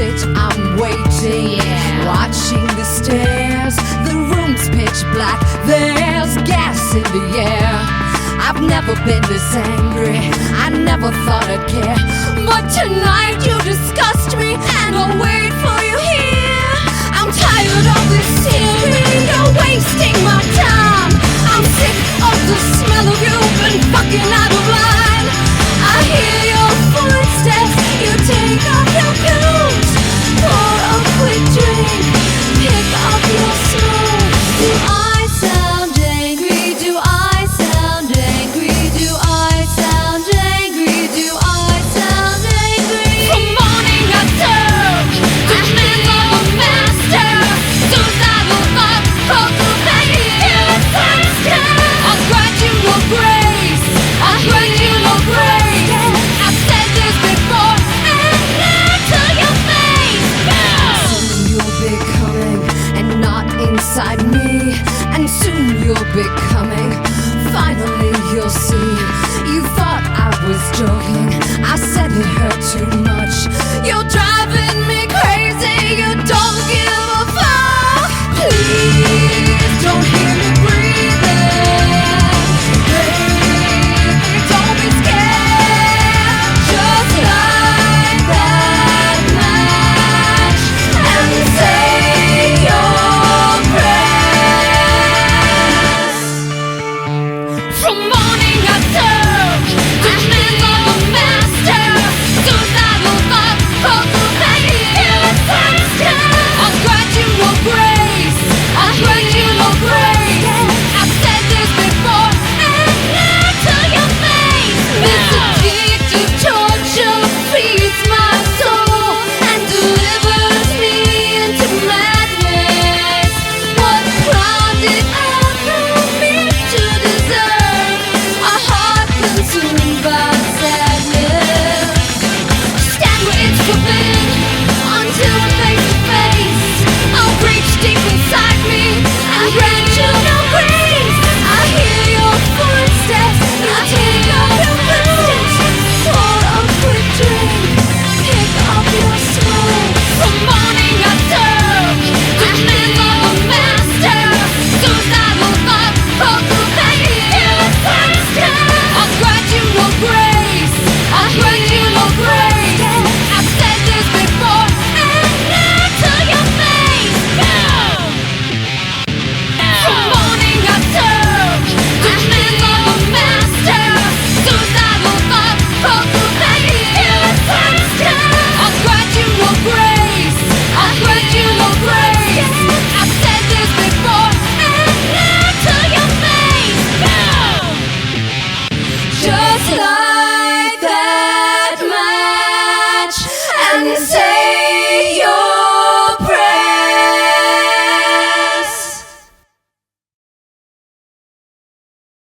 sit, I'm waiting, watching the stairs. The room's pitch black, there's gas in the air. I've never been this angry, I never thought I'd care. But tonight you disgust me, and I'll wait for you here. I'm tired of this theory, you're wasting my time. I'm sick of the smell of you, been fucking out of line. I hear your footsteps, you take off your boots. Pour a quick drink, pick up your smoke. Do I sound angry? Do I sound angry? Do I sound angry? Do I sound angry? From morning I serve, demands of a master. Suicidal thought, cultivated monster. I'll grant you no grace, I'll grant you no grace. I've said this before, and now to your face. Soon you'll be coming, and not inside me. And soon you'll be coming, finally you'll see. You thought I was joking, I said it hurt too much. You're driving me crazy, you